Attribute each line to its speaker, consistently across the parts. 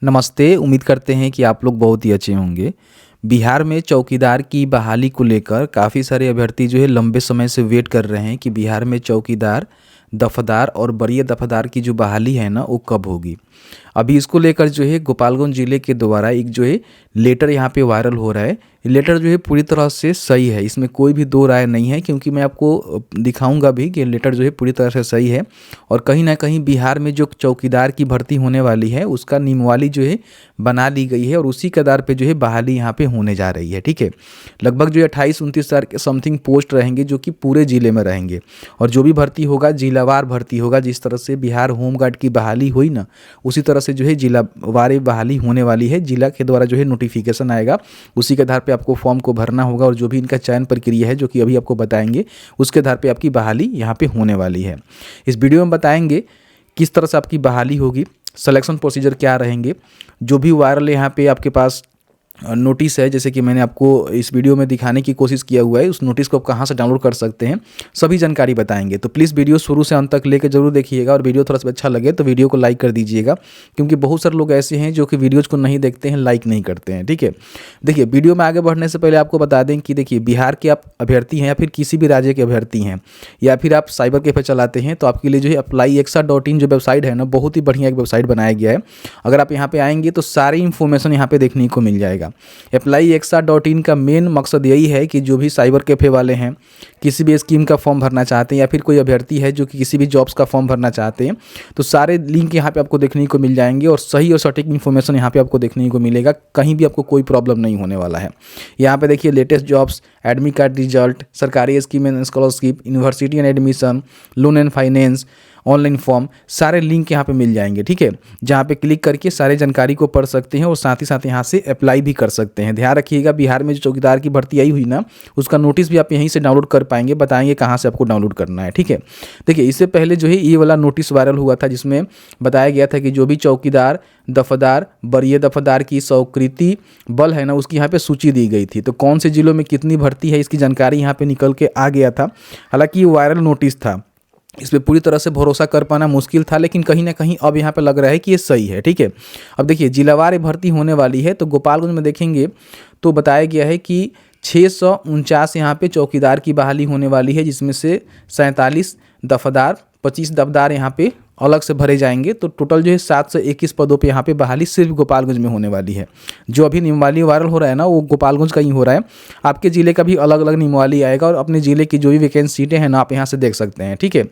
Speaker 1: नमस्ते। उम्मीद करते हैं कि आप लोग बहुत ही अच्छे होंगे। बिहार में चौकीदार की बहाली को लेकर काफ़ी सारे अभ्यर्थी जो है लंबे समय से वेट कर रहे हैं कि बिहार में चौकीदार, दफादार और वरीय दफादार की जो बहाली है ना वो कब होगी। अभी इसको लेकर जो है गोपालगंज ज़िले के द्वारा एक जो है लेटर यहाँ पे वायरल हो रहा है। ये लेटर जो है पूरी तरह से सही है, इसमें कोई भी दो राय नहीं है, क्योंकि मैं आपको दिखाऊंगा भी कि लेटर जो है पूरी तरह से सही है। और कहीं ना कहीं बिहार में जो चौकीदार की भर्ती होने वाली है उसका नियमावली जो है बना ली गई है और उसी के आधार पे जो है बहाली यहाँ पे होने जा रही है। ठीक है, लगभग जो है 28-29 हज़ार के समथिंग पोस्ट रहेंगे जो कि पूरे ज़िले में रहेंगे। और जो भी भर्ती होगा जिलावार भर्ती होगा। जिस तरह से बिहार होमगार्ड की बहाली हुई ना, उसी तरह से जो है जिलावार बहाली होने वाली है। जिला के द्वारा जो है नोटिफिकेशन आएगा, उसी के आधार पे आपको फॉर्म को भरना होगा और जो भी इनका चयन प्रक्रिया है जो कि अभी आपको बताएंगे, उसके आधार पे आपकी बहाली यहाँ पे होने वाली है। इस वीडियो में बताएंगे किस तरह से आपकी बहाली होगी, सिलेक्शन प्रोसीजर क्या रहेंगे, जो भी वायरल यहाँ पे आपके पास नोटिस है, जैसे कि मैंने आपको इस वीडियो में दिखाने की कोशिश किया हुआ है, उस नोटिस को आप कहाँ से डाउनलोड कर सकते हैं, सभी जानकारी बताएंगे। तो प्लीज़ वीडियो शुरू से अंत तक लेकर जरूर देखिएगा और वीडियो थोड़ा सा अच्छा लगे तो वीडियो को लाइक कर दीजिएगा, क्योंकि बहुत सारे लोग ऐसे हैं जो कि वीडियोज़ को नहीं देखते हैं, लाइक नहीं करते हैं। ठीक है, देखिए वीडियो में आगे बढ़ने से पहले आपको बता दें कि देखिए बिहार के आप अभ्यर्थी हैं या फिर किसी भी राज्य के अभ्यर्थी हैं या फिर आप साइबर कैफे चलाते हैं, तो आपके लिए जो है applyextra.in जो वेबसाइट है ना, बहुत ही बढ़िया एक वेबसाइट बनाया गया है। अगर आप यहाँ पे आएंगे तो सारी इन्फॉर्मेशन यहाँ पे देखने को मिल जाएगा। applyextra.in का मेन मकसद यही है कि जो भी साइबर कैफे वाले हैं, किसी भी स्कीम का फॉर्म भरना चाहते हैं या फिर कोई अभ्यर्थी है जो कि किसी भी जॉब्स का फॉर्म भरना चाहते हैं, तो सारे लिंक यहाँ पे आपको देखने को मिल जाएंगे और सही और सटीक इन्फॉर्मेशन यहाँ पे आपको देखने को मिलेगा। कहीं भी आपको कोई प्रॉब्लम नहीं होने वाला है। यहाँ पे देखिए latest jobs, admit card result, सरकारी scheme and scholarship, university and admission, loan and finance, online form, सारे लिंक यहाँ पे मिल जाएंगे। ठीक है, जहाँ पे क्लिक करके सारे जानकारी को पढ़ सकते हैं और साथ ही साथ यहाँ से अप्लाई भी कर सकते हैं। ध्यान रखिएगा, बिहार में जो चौकीदार की भर्ती आई हुई ना, उसका नोटिस भी आप यहीं से डाउनलोड कर पाएंगे, बताएंगे कहाँ से आपको डाउनलोड करना है। ठीक है, देखिए इससे पहले जो है ये वाला नोटिस वायरल हुआ था जिसमें बताया गया था कि जो भी चौकीदार, दफादार, वरीय दफादार की स्वीकृति बल है ना, उसकी यहाँ पे सूची दी गई थी। तो कौन से जिलों में कितनी भर्ती है इसकी जानकारी यहाँ पे निकल के आ गया था। हालांकि ये वायरल नोटिस था, इस पर पूरी तरह से भरोसा कर पाना मुश्किल था, लेकिन कहीं ना कहीं अब यहाँ पे लग रहा है कि ये सही है। ठीक है, अब देखिए जिलावार भर्ती होने वाली है, तो गोपालगंज में देखेंगे तो बताया गया है कि 649 यहाँ पे चौकीदार की बहाली होने वाली है, जिसमें से 47 दफादार, 25 दफदार यहाँ पे अलग से भरे जाएंगे। तो टोटल जो है 721 पदों पे यहाँ पे बहाली सिर्फ गोपालगंज में होने वाली है। जो अभी नियमावली वायरल हो रहा है ना, वो गोपालगंज का ही हो रहा है। आपके ज़िले का भी अलग अलग नियमावली आएगा और अपने ज़िले की जो भी वैकेंसी सीटें हैं ना, आप यहाँ से देख सकते हैं। ठीक है,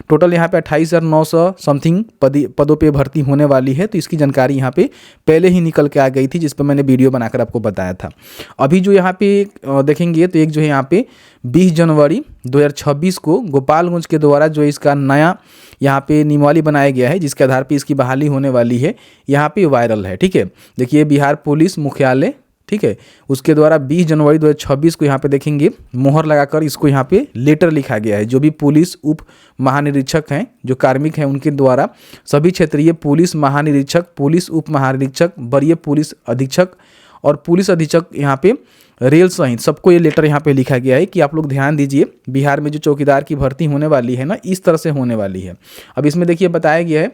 Speaker 1: टोटल यहाँ पे 28,900 समथिंग पदों पर भर्ती होने वाली है। तो इसकी जानकारी यहाँ पे पहले ही निकल के आ गई थी, जिस पर मैंने वीडियो बनाकर आपको बताया था। अभी जो यहाँ पे देखेंगे तो एक जो है यहाँ पे 20 जनवरी 2026 को गोपालगंज के द्वारा जो इसका नया यहाँ पे नियमावली बनाया गया है, जिसके आधार पे इसकी बहाली होने वाली है, यहाँ पे वायरल है। ठीक है, देखिए बिहार पुलिस मुख्यालय, ठीक है, उसके द्वारा 20 जनवरी 2026 को यहाँ पे देखेंगे मोहर लगाकर इसको यहाँ पे लेटर लिखा गया है। जो भी पुलिस उप महानिरीक्षक हैं, जो कार्मिक हैं, उनके द्वारा सभी क्षेत्रीय पुलिस महानिरीक्षक, पुलिस उप महानिरीक्षक, वरीय पुलिस अधीक्षक और पुलिस अधीक्षक यहाँ पे रेल सहित सबको ये लेटर यहाँ पे लिखा गया है कि आप लोग ध्यान दीजिए, बिहार में जो चौकीदार की भर्ती होने वाली है ना, इस तरह से होने वाली है। अब इसमें देखिए बताया गया है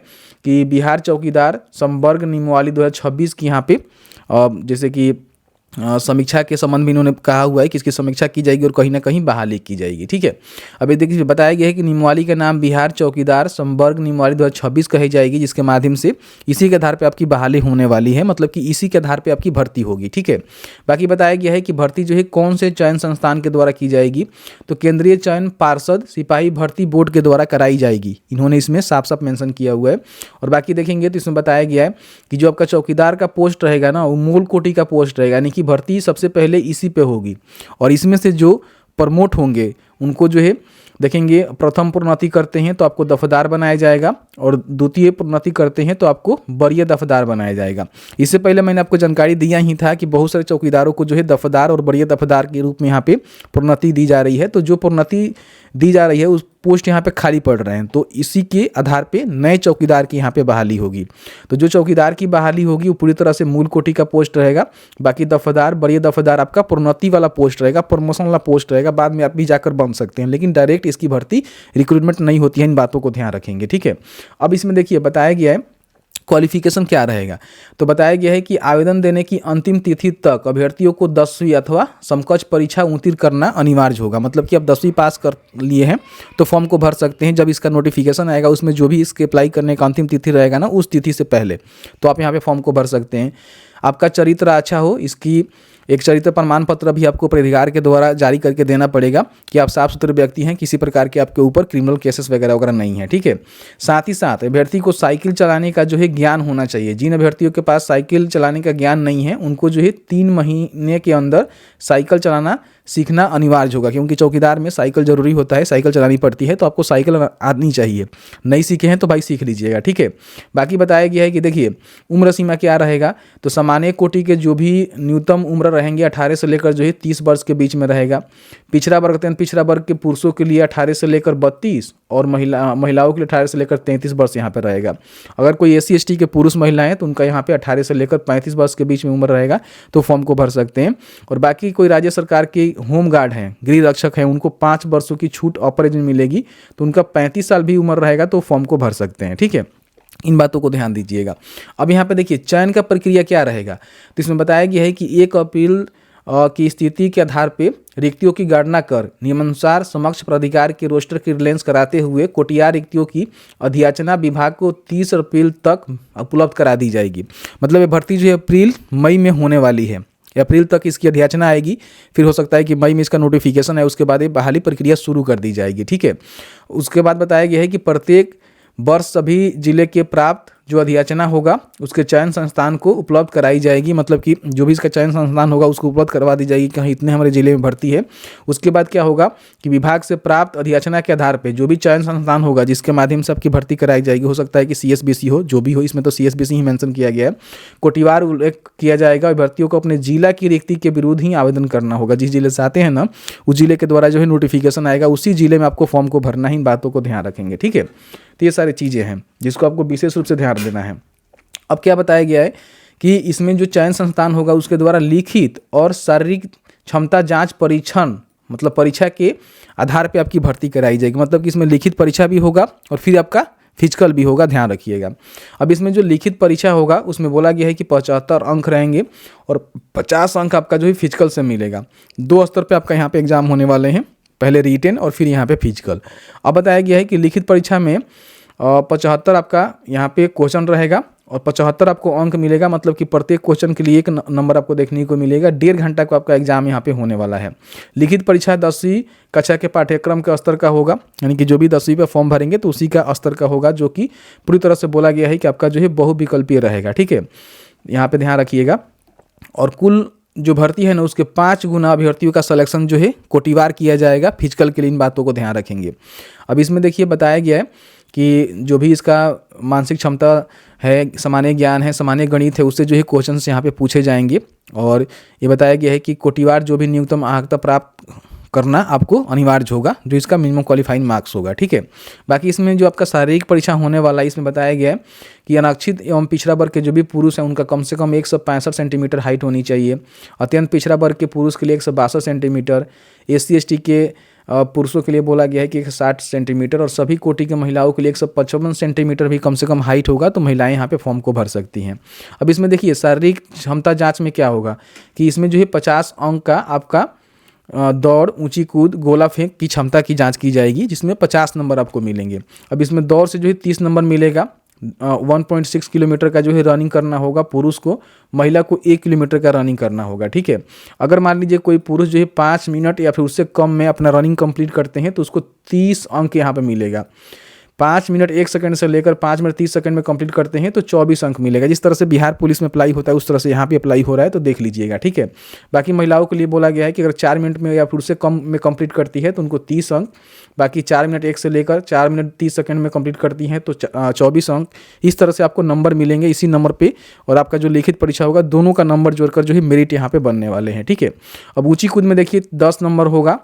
Speaker 1: कि बिहार चौकीदार संवर्ग नियमावली 2026 की यहाँ पे जैसे कि समीक्षा के संबंध में इन्होंने कहा हुआ है कि इसकी समीक्षा की जाएगी और कहीं ना कहीं बहाली की जाएगी। ठीक है, अब ये देखिए बताया गया है कि नियमावली का नाम बिहार चौकीदार संवर्ग नियमावली 2026 कही जाएगी, जिसके माध्यम से इसी के आधार पे आपकी बहाली होने वाली है, मतलब कि इसी के आधार पे आपकी भर्ती होगी। ठीक है, बाकी बताया गया है कि भर्ती जो है कौन से चयन संस्थान के द्वारा की जाएगी, तो केंद्रीय चयन पार्षद सिपाही भर्ती बोर्ड के द्वारा कराई जाएगी। इन्होंने इसमें साफ साफ मेंशन किया हुआ है। और बाकी देखेंगे तो इसमें बताया गया है कि जो आपका चौकीदार का पोस्ट रहेगा ना, वो मूल कोटि का पोस्ट रहेगा, यानी कि भर्ती सबसे पहले इसी पे होगी। और इसमें से जो प्रमोट होंगे उनको जो है देखेंगे, प्रथम प्रोन्नति करते हैं तो आपको दफदार बनाया जाएगा और द्वितीय प्रोन्नति करते हैं तो आपको वरीय दफदार बनाया जाएगा। इससे पहले मैंने आपको जानकारी दिया ही था कि बहुत सारे चौकीदारों को जो है दफदार और वरीय दफदार के रूप में यहाँ पे प्रोन्नति दी जा रही है। तो जो प्रोन्नति दी जा रही है उस पोस्ट यहाँ पे खाली पड़ रहे हैं, तो इसी के आधार पे नए चौकीदार की यहाँ पे बहाली होगी। तो जो चौकीदार की बहाली होगी वो पूरी तरह से मूल कोटि का पोस्ट रहेगा। बाकी दफदार, वरीय दफदार आपका प्रोन्नति वाला पोस्ट रहेगा, प्रमोशन वाला पोस्ट रहेगा, बाद में आप भी जाकर बन सकते हैं, लेकिन डायरेक्ट इसकी भर्ती रिक्रूटमेंट नहीं होती है। इन बातों को ध्यान रखेंगे। ठीक है, अब इसमें देखिए बताया गया है क्वालिफिकेशन क्या रहेगा। तो बताया गया है कि आवेदन देने की अंतिम तिथि तक अभ्यर्थियों को 10वीं अथवा समकक्ष परीक्षा उत्तीर्ण करना अनिवार्य होगा। मतलब कि अब 10वीं पास कर लिए हैं तो फॉर्म को भर सकते हैं। जब इसका नोटिफिकेशन आएगा उसमें जो भी इसके अप्लाई करने का अंतिम तिथि रहेगा ना, उस तिथि से पहले तो आप यहाँ पे फॉर्म को भर सकते हैं। आपका चरित्र अच्छा हो, इसकी एक चरित्र प्रमाण पत्र भी आपको प्राधिकार के द्वारा जारी करके देना पड़ेगा कि आप साफ सुथरे व्यक्ति हैं, किसी प्रकार के आपके ऊपर क्रिमिनल केसेस वगैरह वगैरह नहीं है, ठीक है। साथ ही साथ अभ्यर्थी को साइकिल चलाने का जो है ज्ञान होना चाहिए। जिन अभ्यर्थियों के पास साइकिल चलाने का ज्ञान नहीं है उनको जो है 3 महीने के अंदर साइकिल चलाना सीखना अनिवार्य होगा, क्योंकि चौकीदार में साइकिल जरूरी होता है, साइकिल चलानी पड़ती है, तो आपको साइकिल आनी चाहिए। नहीं सीखे हैं तो भाई सीख लीजिएगा, ठीक है। बाकी बताया गया है कि देखिए उम्र सीमा क्या रहेगा, तो सामान्य कोटि के जो भी न्यूनतम उम्र रहेंगे 18 से लेकर जो है 30 वर्ष के बीच में रहेगा। पिछड़ा वर्ग अत्यंत पिछड़ा वर्ग के पुरुषों के लिए 18 से लेकर 32 और महिलाओं के लिए 18 से लेकर 33 वर्ष यहाँ पर रहेगा। अगर कोई SC ST के पुरुष महिलाएं हैं तो उनका यहाँ पे 18 से लेकर 35 वर्ष के बीच में उम्र रहेगा, तो फॉर्म को भर सकते हैं। और बाकी कोई राज्य सरकार के होम गार्ड हैं, गृह रक्षक हैं, उनको 5 वर्षों की छूट अपर एज में मिलेगी, तो उनका 35 साल भी उम्र रहेगा तो फॉर्म को भर सकते हैं, ठीक है। इन बातों को ध्यान दीजिएगा। अब यहाँ पे देखिए चयन का प्रक्रिया क्या रहेगा, तो इसमें बताया गया है कि 1 अप्रैल की स्थिति के आधार पे रिक्तियों की गणना कर नियमानुसार समक्ष प्राधिकार के रोस्टर क्लियरेंस कराते हुए कोटियार रिक्तियों की अधियाचना विभाग को 30 अप्रैल तक उपलब्ध करा दी जाएगी। मतलब ये भर्ती जो है अप्रैल मई में होने वाली है, अप्रैल तक इसकी अधियाचना आएगी, फिर हो सकता है कि मई में इसका नोटिफिकेशन है, उसके बाद ये बहाली प्रक्रिया शुरू कर दी जाएगी, ठीक है। उसके बाद बताया गया है कि प्रत्येक वर्ष सभी जिले के प्राप्त जो अधियाचना होगा उसके चयन संस्थान को उपलब्ध कराई जाएगी। मतलब कि जो भी इसका चयन संस्थान होगा उसको उपलब्ध करवा दी जाएगी कि कहीं इतने हमारे जिले में भर्ती है। उसके बाद क्या होगा कि विभाग से प्राप्त अधियाचना के आधार पे जो भी चयन संस्थान होगा जिसके माध्यम से आपकी भर्ती कराई जाएगी, हो सकता है कि CSBC हो, जो भी हो, इसमें तो CSBC ही मेंशन किया गया है, कोटिवार उल्लेख किया जाएगा। अभ्यर्थियों को अपने जिला की रिक्ति के विरुद्ध ही आवेदन करना होगा। जिस जिले से आते हैं ना, उस जिले के द्वारा जो है नोटिफिकेशन आएगा, उसी जिले में आपको फॉर्म को भरना ही। इन बातों को ध्यान रखेंगे, ठीक है। तो ये सारी चीज़ें हैं जिसको आपको विशेष रूप से ध्यान देना है। अब क्या बताया गया है कि इसमें जो चयन संस्थान होगा उसके द्वारा लिखित और शारीरिक क्षमता जांच परीक्षण, मतलब परीक्षा के आधार पे आपकी भर्ती कराई जाएगी। मतलब कि इसमें लिखित परीक्षा भी होगा और फिर आपका फिजिकल भी होगा, ध्यान रखिएगा। अब इसमें जो लिखित परीक्षा होगा उसमें बोला गया है कि 75 अंक रहेंगे और 50 अंक आपका जो है फिजिकल से मिलेगा। 2 स्तर पर आपका यहाँ पे एग्जाम होने वाले हैं, पहले रिटेन और फिर यहाँ पे फिजिकल। अब बताया गया है कि लिखित परीक्षा में 75 आपका यहाँ पे क्वेश्चन रहेगा और 75 आपको अंक मिलेगा। मतलब कि प्रत्येक क्वेश्चन के लिए 1 नंबर आपको देखने को मिलेगा। 1.5 घंटा का आपका एग्जाम यहाँ पे होने वाला है। लिखित परीक्षा 10वीं कक्षा के पाठ्यक्रम के स्तर का होगा, यानी कि जो भी 10वीं पे फॉर्म भरेंगे तो उसी का स्तर का होगा, जो कि पूरी तरह से बोला गया है कि आपका जो है बहुविकल्पीय रहेगा, ठीक है। यहाँ पे ध्यान रखिएगा। और कुल जो भर्ती है ना उसके 5 गुना अभ्यर्थियों का सिलेक्शन जो है कोटिवार किया जाएगा फिजिकल के लिए। इन बातों को ध्यान रखेंगे। अब इसमें देखिए बताया गया है कि जो भी इसका मानसिक क्षमता है, सामान्य ज्ञान है, सामान्य गणित है, उससे जो है क्वेश्चन यहाँ पे पूछे जाएंगे। और ये बताया गया है कि कोटिवार जो भी न्यूनतम अर्हता प्राप्त करना आपको अनिवार्य होगा, जो इसका मिनिमम क्वालिफाइंग मार्क्स होगा, ठीक है। बाकी इसमें जो आपका शारीरिक परीक्षा होने वाला है इसमें बताया गया है कि अनारक्षित एवं पिछड़ा वर्ग के जो भी पुरुष हैं उनका कम से कम 165 सेंटीमीटर हाइट होनी चाहिए। अत्यंत पिछड़ा वर्ग के पुरुष के लिए 162 सेंटीमीटर, SC ST के पुरुषों के लिए बोला गया है कि 60 सेंटीमीटर और सभी कोटि के महिलाओं के लिए 155 सेंटीमीटर भी कम से कम हाइट होगा, तो महिलाएं यहाँ पे फॉर्म को भर सकती हैं। अब इसमें देखिए शारीरिक क्षमता जांच में क्या होगा कि इसमें जो है 50 अंक का आपका दौड़, ऊंची कूद, गोला फेंक की क्षमता की जांच की जाएगी, जिसमें 50 नंबर आपको मिलेंगे। अब इसमें दौड़ से जो है 30 नंबर मिलेगा। 1.6 किलोमीटर का जो है रनिंग करना होगा पुरुष को, महिला को 1 किलोमीटर का रनिंग करना होगा, ठीक है। अगर मान लीजिए कोई पुरुष जो है 5 मिनट या फिर उससे कम में अपना रनिंग कंप्लीट करते हैं तो उसको 30 अंक यहाँ पे मिलेगा। 5 मिनट 1 सेकंड से लेकर 5 मिनट 30 सेकंड में कंप्लीट करते हैं तो 24 अंक मिलेगा। जिस तरह से बिहार पुलिस में अप्लाई होता है उस तरह से यहाँ पे अप्लाई हो रहा है, तो देख लीजिएगा, ठीक है। बाकी महिलाओं के लिए बोला गया है कि अगर 4 मिनट में या फिर उससे कम में कंप्लीट करती है तो उनको 30 अंक, बाकी 4 मिनट 1 से लेकर 4 मिनट 30 सेकंड में कंप्लीट करती हैं तो 24 अंक। इस तरह से आपको नंबर मिलेंगे इसी नंबर पे, और आपका जो लिखित परीक्षा होगा दोनों का नंबर जोड़कर जो है मेरिट यहाँ पे बनने वाले हैं, ठीक है। अब ऊंची कूद में देखिए 10 नंबर होगा,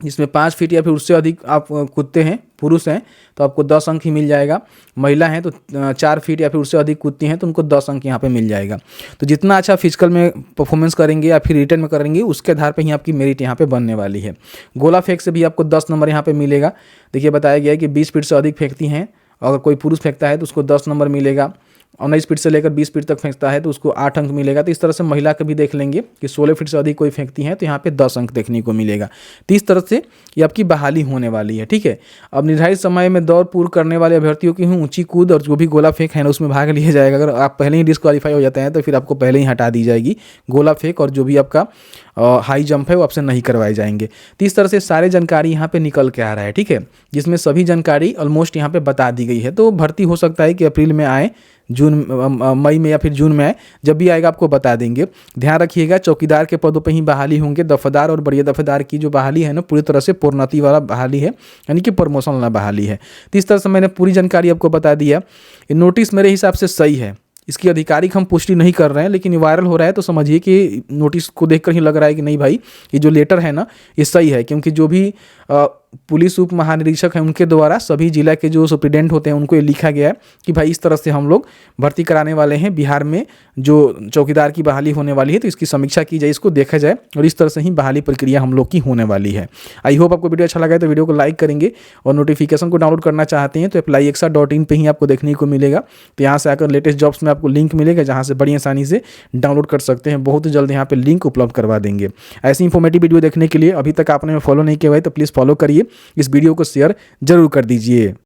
Speaker 1: जिसमें 5 फीट या फिर उससे अधिक आप कूदते हैं, पुरुष हैं तो आपको 10 अंक ही मिल जाएगा। महिला हैं तो 4 फीट या फिर उससे अधिक कूदती हैं तो उनको 10 अंक यहाँ पे मिल जाएगा। तो जितना अच्छा फिजिकल में परफॉर्मेंस करेंगे या फिर रिटर्न में करेंगे उसके आधार पे ही आपकी मेरिट यहाँ पे बनने वाली है। गोला फेंक से भी आपको 10 नंबर यहाँ पे मिलेगा। देखिए बताया गया है कि 20 फीट से अधिक फेंकती हैं, अगर कोई पुरुष फेंकता है तो उसको 10 नंबर मिलेगा। 19 फीट से लेकर 20 फीट तक फेंकता है तो उसको 8 अंक मिलेगा। तो इस तरह से महिला का भी देख लेंगे कि 16 फीट से अधिक कोई फेंकती हैं तो यहाँ पे 10 अंक देखने को मिलेगा। तो इस तरह से ये आपकी बहाली होने वाली है, ठीक है। अब निर्धारित समय में दौड़ पूर्ण करने वाले अभ्यर्थियों की ऊंची कूद और जो भी गोला फेंक है ना उसमें भाग लिया जाएगा। अगर आप पहले ही डिस्क्वालीफाई हो जाते हैं तो फिर आपको पहले ही हटा दी जाएगी। गोला फेंक और जो भी आपका हाई जंप है वो आपसे नहीं करवाए जाएंगे। तो इस तरह से सारे जानकारी यहाँ पे निकल के आ रहा है, ठीक है, जिसमें सभी जानकारी ऑलमोस्ट यहाँ पे बता दी गई है। तो भर्ती हो सकता है कि अप्रैल में आए, मई में या फिर जून में आए, जब भी आएगा आपको बता देंगे। ध्यान रखिएगा चौकीदार के पदों पे ही बहाली होंगे। दफेदार और बड़े दफेदार की जो बहाली है ना पूरी तरह से प्रोन्नति वाला बहाली है, यानी कि प्रमोशन वाला बहाली है। तो इस तरह से मैंने पूरी जानकारी आपको बता दिया। ये नोटिस मेरे हिसाब से सही है, इसकी आधिकारिक हम पुष्टि नहीं कर रहे हैं, लेकिन ये वायरल हो रहा है तो समझिए कि नोटिस को देखकर ही लग रहा है कि नहीं भाई ये जो लेटर है ना ये सही है। क्योंकि जो भी पुलिस उप महानिरीक्षक हैं उनके द्वारा सभी जिला के जो सुप्रिटेंडेंट होते हैं उनको ये लिखा गया है कि भाई इस तरह से हम लोग भर्ती कराने वाले हैं बिहार में जो चौकीदार की बहाली होने वाली है, तो इसकी समीक्षा की जाए, इसको देखा जाए और इस तरह से ही बहाली प्रक्रिया हम लोग की होने वाली है। आई होप आपको वीडियो अच्छा लगा है तो वीडियो को लाइक करेंगे और नोटिफिकेशन को डाउनलोड करना चाहते हैं तो applyextra.in पे ही आपको देखने को मिलेगा। तो यहाँ से आकर लेटेस्ट जॉब्स में आपको लिंक मिलेगा जहाँ से बड़ी आसानी से डाउनलोड कर सकते हैं। बहुत जल्द यहाँ पे लिंक उपलब्ध करवा देंगे। ऐसी इंफॉर्मेटिव वीडियो देखने के लिए अभी तक आपने फॉलो नहीं किया है तो प्लीज़ फॉलो करिए, इस वीडियो को शेयर जरूर कर दीजिए।